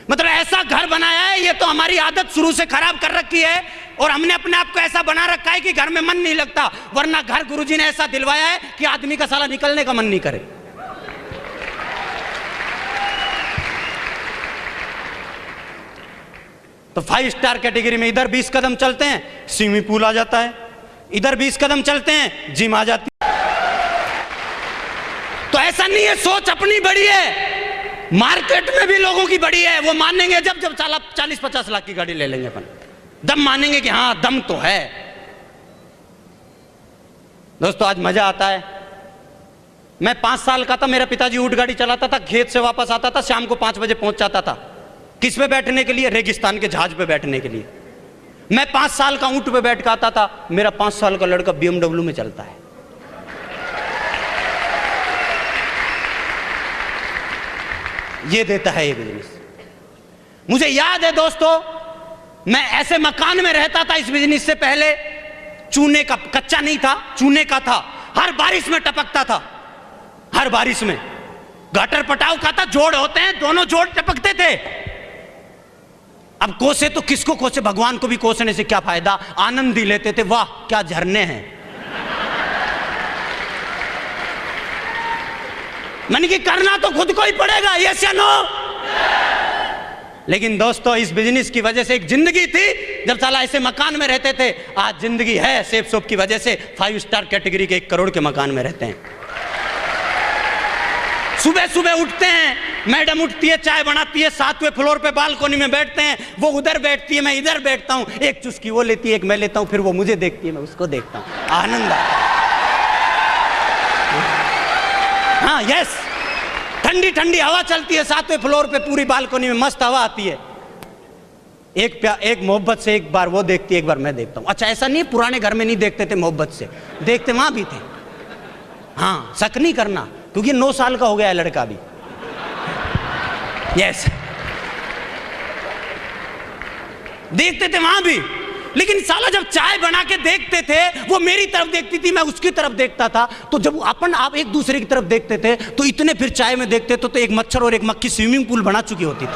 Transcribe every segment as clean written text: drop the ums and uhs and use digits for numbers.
मतलब ऐसा घर बनाया है, ये तो हमारी आदत शुरू से खराब कर रखी है और हमने अपने आप को ऐसा बना रखा है कि घर में मन नहीं लगता, वरना घर गुरुजी ने ऐसा दिलवाया है कि आदमी का साला निकलने का मन नहीं करे। तो 5 स्टार कैटेगरी में इधर 20 कदम चलते हैं स्विमिंग पूल आ जाता है, इधर 20 कदम चलते हैं जिम आ जाती है। तो ऐसा नहीं है, सोच अपनी बड़ी है, मार्केट में भी लोगों की बड़ी है। वो मानेंगे जब 40-50 लाख की गाड़ी ले लेंगे अपन, दम मानेंगे कि हाँ दम तो है। दोस्तों आज मजा आता है। मैं 5 साल का था, मेरा पिताजी ऊंट गाड़ी चलाता था, खेत से वापस आता था, शाम को 5 बजे पहुंच जाता था। किस पे बैठने के लिए? रेगिस्तान के जहाज पे बैठने के लिए। मैं 5 साल का ऊंट पे बैठ के आता था, मेरा 5 साल का लड़का BMW में चलता है। ये देता है ये बिजनेस। मुझे याद है दोस्तों, मैं ऐसे मकान में रहता था इस बिजनेस से पहले, चूने का, कच्चा नहीं था, चूने का था, हर बारिश में टपकता था, हर बारिश में। गटर पटाव का था, जोड़ होते हैं, दोनों जोड़ टपकते थे। अब कोसे तो किसको कोसे, भगवान को भी कोसने से क्या फायदा, आनंद ही लेते थे। वाह क्या झरने हैं। मैंने कि करना तो खुद को ही पड़ेगा, यस या नो। लेकिन दोस्तों इस बिजनेस की वजह से एक जिंदगी थी जब साला ऐसे मकान में रहते थे, आज जिंदगी है सेफ सोप की वजह से 5 स्टार कैटेगरी के 1 करोड़ के मकान में रहते हैं। सुबह सुबह उठते हैं, मैडम उठती है, चाय बनाती है, 7वें फ्लोर पे बालकोनी में बैठते हैं, वो उधर बैठती है, मैं इधर बैठता हूं, एक चुस्की वो लेती है, एक मैं लेता हूं, फिर वो मुझे देखती है, मैं उसको देखता हूं, आनंद आता है। हाँ यस, ठंडी ठंडी हवा चलती है 7वें फ्लोर पे, पूरी बालकोनी में मस्त हवा आती है। एक मोहब्बत से एक बार वो देखती है, एक बार मैं देखता हूं। अच्छा ऐसा नहीं पुराने घर में नहीं देखते थे मोहब्बत से, देखते वहां भी थे। हाँ शक नहीं करना, क्योंकि 9 साल का हो गया है लड़का भी। यस देखते थे वहां भी, लेकिन साला जब चाय बना के देखते थे, वो मेरी तरफ देखती थी, मैं उसकी तरफ देखता था। तो जब आप एक दूसरे की तरफ देखते थे तो इतने फिर चाय में देखते तो एक मच्छर और एक मक्खी स्विमिंग पूल बना चुकी होती थी।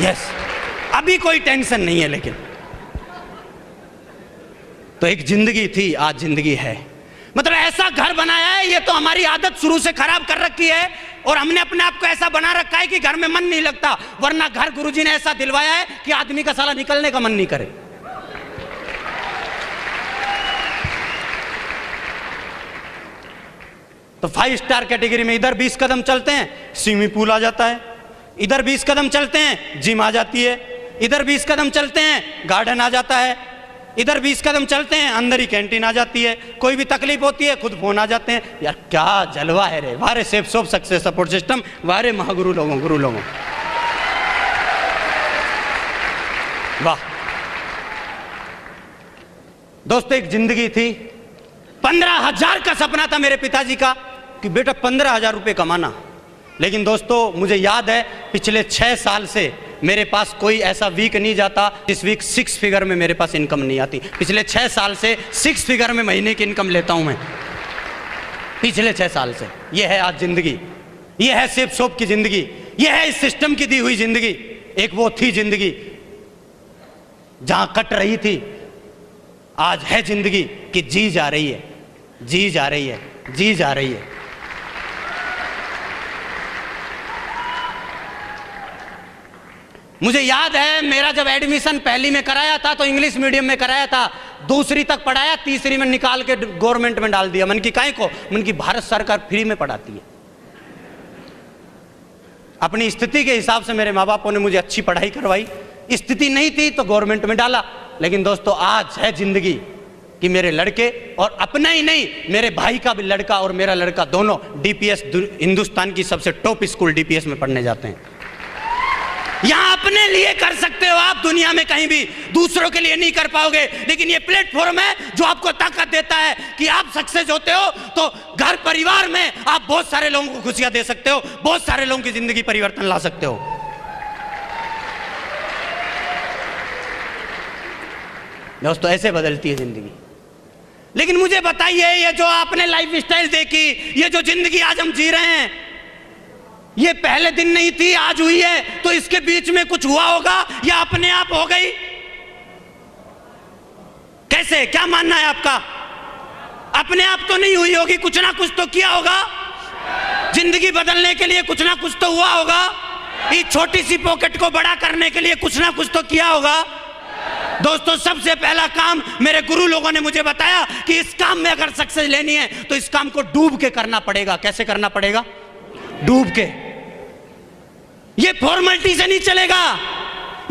यस अभी कोई टेंशन नहीं है, लेकिन तो एक जिंदगी थी, आज जिंदगी है। मतलब ऐसा घर बनाया है, ये तो हमारी आदत शुरू से खराब कर रखी है और हमने अपने आप को ऐसा बना रखा है कि घर में मन नहीं लगता, वरना घर गुरुजी ने ऐसा दिलवाया है कि आदमी का साला निकलने का मन नहीं करे। तो 5 स्टार कैटेगरी में इधर 20 कदम चलते हैं स्विमिंग पूल आ जाता है, इधर 20 कदम चलते हैं जिम आ जाती है, इधर 20 कदम चलते हैं गार्डन आ जाता है, इधर 20 कदम चलते हैं अंदर ही कैंटीन आ जाती है, कोई भी तकलीफ होती है खुद फोन आ जाते हैं। यार क्या जलवा है रे, वारे safe soap success support system, वारे महागुरु लोगों, गुरु लोगों, वाह। दोस्तों एक जिंदगी थी, 15,000 का सपना था मेरे पिताजी का कि बेटा 15,000 रुपये कमाना। लेकिन दोस्तों मुझे याद है पिछले 6 साल से मेरे पास कोई ऐसा वीक नहीं जाता जिस वीक 6 फिगर में मेरे पास इनकम नहीं आती। पिछले 6 साल से 6 फिगर में महीने की इनकम लेता हूं मैं, पिछले 6 साल से। यह है आज जिंदगी, यह है सेफ सोप की जिंदगी, यह है इस सिस्टम की दी हुई जिंदगी। एक वो थी जिंदगी जहां कट रही थी, आज है जिंदगी कि जी जा रही है, जी जा रही है, जी जा रही है। मुझे याद है मेरा जब एडमिशन पहली में कराया था तो इंग्लिश मीडियम में कराया था, 2री तक पढ़ाया, 3री में निकाल के गवर्नमेंट में डाल दिया। मन की काहे को, मन की भारत सरकार फ्री में पढ़ाती है। अपनी स्थिति के हिसाब से मेरे माँ बापों ने मुझे अच्छी पढ़ाई करवाई, स्थिति नहीं थी तो गवर्नमेंट में डाला। लेकिन दोस्तों आज है जिंदगी कि मेरे लड़के, और अपना ही नहीं मेरे भाई का भी लड़का और मेरा लड़का दोनों DPS, हिंदुस्तान की सबसे टॉप स्कूल DPS में पढ़ने जाते हैं। यहां अपने लिए कर सकते हो आप, दुनिया में कहीं भी दूसरों के लिए नहीं कर पाओगे, लेकिन ये प्लेटफॉर्म है जो आपको ताकत देता है कि आप सक्सेस होते हो तो घर परिवार में आप बहुत सारे लोगों को खुशियां दे सकते हो, बहुत सारे लोगों की जिंदगी परिवर्तन ला सकते हो। दोस्तों ऐसे बदलती है जिंदगी। लेकिन मुझे बताइए, ये जो आपने लाइफ स्टाइल देखी, ये जो जिंदगी आज हम जी रहे हैं, ये पहले दिन नहीं थी, आज हुई है, तो इसके बीच में कुछ हुआ होगा या अपने आप हो गई? कैसे, क्या मानना है आपका? अपने आप तो नहीं हुई होगी, कुछ ना कुछ तो किया होगा। जिंदगी बदलने के लिए कुछ ना कुछ तो हुआ होगा। इस छोटी सी पॉकेट को बड़ा करने के लिए कुछ ना कुछ तो किया होगा। दोस्तों, सबसे पहला काम मेरे गुरु लोगों ने मुझे बताया कि इस काम में अगर सक्सेस लेनी है तो इस काम को डूब के करना पड़ेगा। कैसे करना पड़ेगा? डूब के। ये फॉर्मेलिटी से नहीं चलेगा,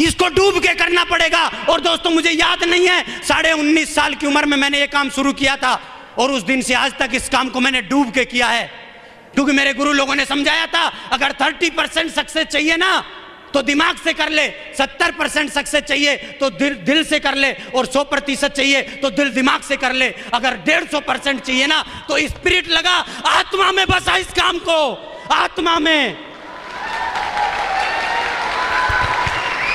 इसको डूब के करना पड़ेगा। और दोस्तों, मुझे याद नहीं है, 19.5 साल की उम्र में मैंने ये काम शुरू किया था और उस दिन से आज तक इस काम को मैंने डूब के किया है, क्योंकि मेरे गुरु लोगों ने समझाया था अगर 30% सक्सेस चाहिए ना तो दिमाग से कर ले, 70% सक्सेस चाहिए तो दिल से कर ले, और 100% चाहिए तो दिल दिमाग से कर ले। अगर 150% चाहिए ना तो स्पिरिट लगा, आत्मा में बसा इस काम को, आत्मा में।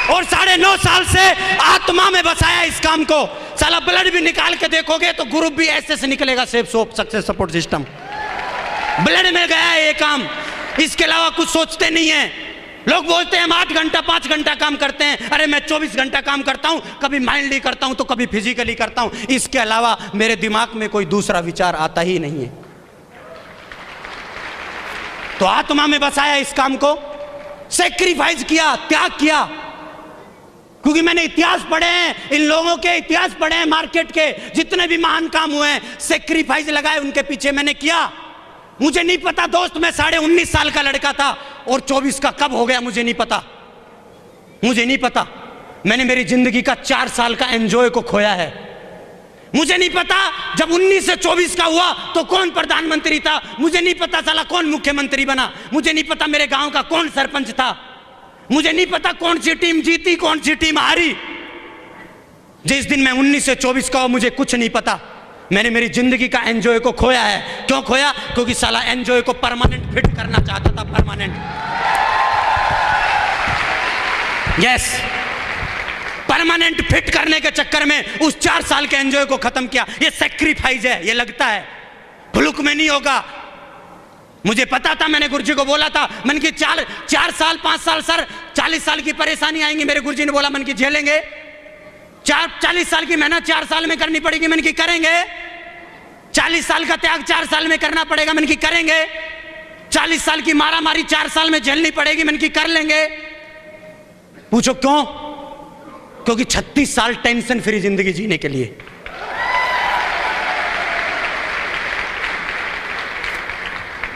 और 9.5 साल से आत्मा में बसाया इस काम को। साला ब्लड भी निकाल के देखोगे तो ग्रुप भी ऐसे से निकलेगा, safe soap success support system. Blood में गया है ये काम, इसके अलावा कुछ सोचते नहीं है। लोग बोलते हैं हम 8 घंटा 5 घंटा काम करते हैं। अरे मैं 24 घंटा काम करता हूं, कभी माइंडली करता हूं तो कभी फिजिकली करता हूं। इसके अलावा मेरे दिमाग में कोई दूसरा विचार आता ही नहीं है। तो आत्मा में बसाया इस काम को, सेक्रीफाइस किया, त्याग किया। क्योंकि मैंने इतिहास पढ़े हैं, इन लोगों के इतिहास पढ़े हैं, मार्केट के जितने भी महान काम हुए हैं, सेक्रीफाइस लगाए उनके पीछे मैंने किया। मुझे नहीं पता दोस्त, मैं 19.5 साल का लड़का था और 24 का कब हो गया मुझे नहीं पता, मुझे नहीं पता। मैंने मेरी जिंदगी का 4 साल का एंजॉय को खोया है। मुझे नहीं पता जब 19 से 24 का हुआ तो कौन प्रधानमंत्री था, मुझे नहीं पता साला कौन मुख्यमंत्री बना, मुझे नहीं पता मेरे गांव का कौन सरपंच था, मुझे नहीं पता कौन सी टीम जीती कौन सी टीम हारी। जिस दिन मैं 19 से 24 का हुआ मुझे कुछ नहीं पता। मैंने मेरी जिंदगी का एंजॉय को खोया है। क्यों खोया? क्योंकि साला एंजॉय को परमानेंट फिट करना चाहता था, परमानेंट। यस, परमानेंट फिट करने के चक्कर में उस 4 साल के एंजॉय को खत्म किया। ये सैक्रिफाइस है, ये लगता है भुलुक में नहीं होगा। मुझे पता था, मैंने गुरुजी को बोला था, मन की 4 साल 5 साल सर 40 साल की परेशानी आएंगी। मेरे गुरुजी ने बोला मन की झेलेंगे, 40 साल की मेहनत 4 साल में करनी पड़ेगी, मन की करेंगे। 40 साल का त्याग 4 साल में करना पड़ेगा, मन की करेंगे। 40 साल की मारामारी 4 साल में झेलनी पड़ेगी, मन की कर लेंगे। पूछो क्यों? क्योंकि 36 साल टेंशन फ्री जिंदगी जीने के लिए।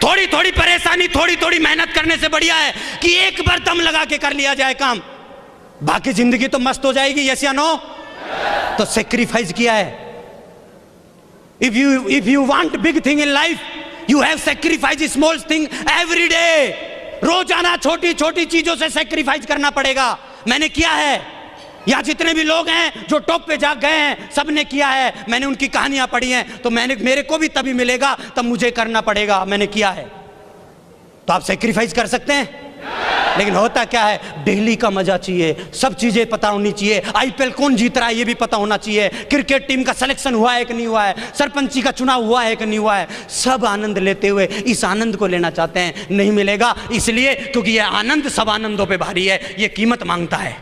थोड़ी थोड़ी परेशानी, थोड़ी थोड़ी मेहनत करने से बढ़िया है कि एक बार दम लगा के कर लिया जाए काम, बाकी जिंदगी तो मस्त हो जाएगी। यस या नो? तो सेक्रीफाइस किया है। If you want big thing in life you have sacrifice small thing every day. रोजाना छोटी छोटी चीजों से सेक्रीफाइस करना पड़ेगा। मैंने किया है। यहाँ जितने भी लोग हैं जो टॉप पे जा गए हैं, सबने किया है। मैंने उनकी कहानियां पढ़ी हैं, तो मेरे को भी तभी मिलेगा तब मुझे करना पड़ेगा। मैंने किया है। तो आप सेक्रीफाइस कर सकते हैं, लेकिन होता क्या है, डेली का मजा चाहिए, सब चीजें पता होनी चाहिए। आईपीएल कौन जीत रहा है ये भी पता होना चाहिए, क्रिकेट टीम का सिलेक्शन हुआ है कि नहीं हुआ है, सरपंची का चुनाव हुआ है कि नहीं हुआ है। सब आनंद लेते हुए इस आनंद को लेना चाहते हैं, नहीं मिलेगा। इसलिए क्योंकि ये आनंद सब आनंदों पे भारी है, ये कीमत मांगता है।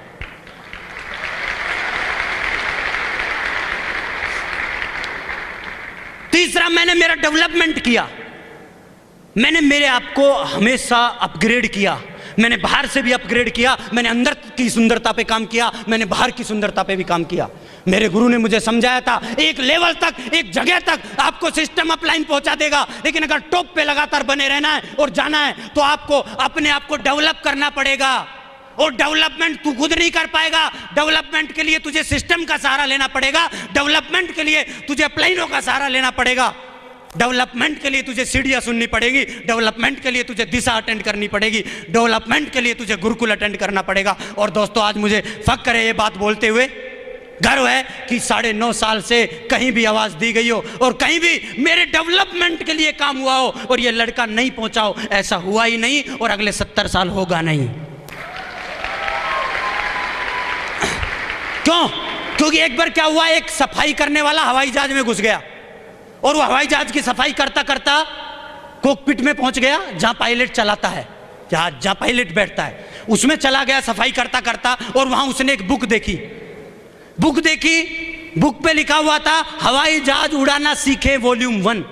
तीसरा, मैंने मेरा डेवलपमेंट किया। मैंने मेरे आप को हमेशा अपग्रेड किया। मैंने बाहर से भी अपग्रेड किया, मैंने अंदर की सुंदरता पे काम किया, मैंने बाहर की सुंदरता पे भी काम किया। मेरे गुरु ने मुझे समझाया था, एक लेवल तक, एक जगह तक आपको सिस्टम अपलाइन पहुंचा देगा, लेकिन अगर टॉप पे लगातार बने रहना है और जाना है तो आपको अपने आप को डेवलप करना पड़ेगा। और डेवलपमेंट तू खुद नहीं कर पाएगा। डेवलपमेंट के लिए तुझे सिस्टम का सहारा लेना पड़ेगा। डेवलपमेंट के लिए तुझे अपलाइनों का सहारा लेना पड़ेगा। डेवलपमेंट के लिए तुझे सीढ़ियां सुननी पड़ेगी। डेवलपमेंट के लिए तुझे दिशा अटेंड करनी पड़ेगी। डेवलपमेंट के लिए तुझे गुरुकुल अटेंड करना पड़ेगा। और दोस्तों, आज मुझे फक्र है ये बात बोलते हुए, गर्व है कि 9.5 साल से कहीं भी आवाज दी गई हो और कहीं भी मेरे डेवलपमेंट के लिए काम हुआ हो और ये लड़का नहीं पहुंचा हो। ऐसा हुआ ही नहीं और अगले 70 साल होगा नहीं। क्यों? क्योंकि एक बार क्या हुआ, एक सफाई करने वाला हवाई जहाज में घुस गया और वो हवाई जहाज की सफाई करता करता कॉकपिट में पहुंच गया जहां पायलट चलाता है। जहाज जहाँ पायलट बैठता है, उसमें चला गया सफाई करता करता, और वहां उसने एक बुक देखी। बुक पे लिखा हुआ था हवाई जहाज उड़ाना सीखे वॉल्यूम 1।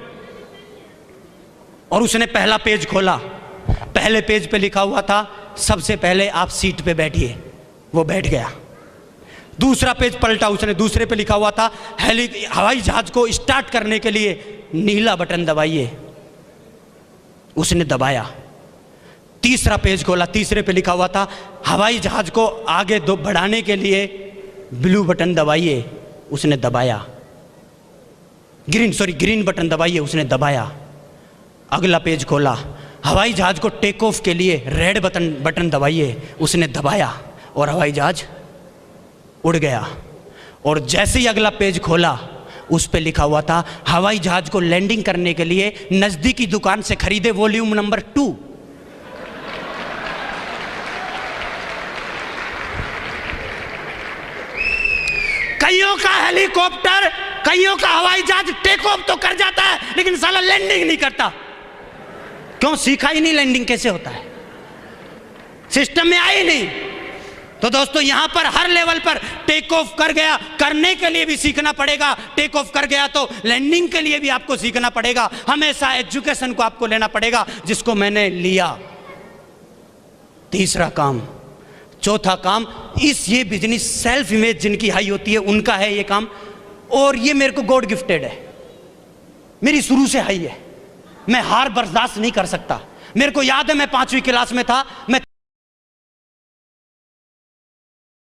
और उसने पहला पेज खोला, पहले पेज पे लिखा हुआ था सबसे पहले आप सीट पे बैठिए। वो बैठ गया। दूसरा पेज पलटा, उसने दूसरे पे लिखा हुआ था हवाई जहाज को स्टार्ट करने के लिए नीला बटन दबाइए। उसने दबाया। तीसरा पेज खोला, तीसरे पे लिखा हुआ था हवाई जहाज को आगे बढ़ाने के लिए ब्लू बटन दबाइए। उसने दबाया। ग्रीन बटन दबाइए। उसने दबाया। अगला पेज खोला, हवाई जहाज को टेक ऑफ के लिए रेड बटन दबाइए। उसने दबाया और हवाई जहाज उड़ गया। और जैसे ही अगला पेज खोला, उस पे लिखा हुआ था हवाई जहाज को लैंडिंग करने के लिए नजदीकी दुकान से खरीदे वॉल्यूम नंबर 2। कईयों का हेलीकॉप्टर, कईयों का हवाई जहाज टेक ऑफ तो कर जाता है, लेकिन साला लैंडिंग नहीं करता। क्यों? सीखा ही नहीं लैंडिंग कैसे होता है, सिस्टम में आई नहीं। तो दोस्तों यहां पर हर लेवल पर टेक ऑफ कर गया, करने के लिए भी सीखना पड़ेगा। टेक ऑफ कर गया तो लैंडिंग के लिए भी आपको सीखना पड़ेगा। हमेशा एजुकेशन को आपको लेना पड़ेगा, जिसको मैंने लिया। तीसरा काम। चौथा काम, ये बिजनेस सेल्फ इमेज जिनकी हाई होती है उनका है ये काम, और ये मेरे को गॉड गिफ्टेड है, मेरी शुरू से हाई है। मैं हार बर्दाश्त नहीं कर सकता। मेरे को याद है मैं 5वीं क्लास में था, मैं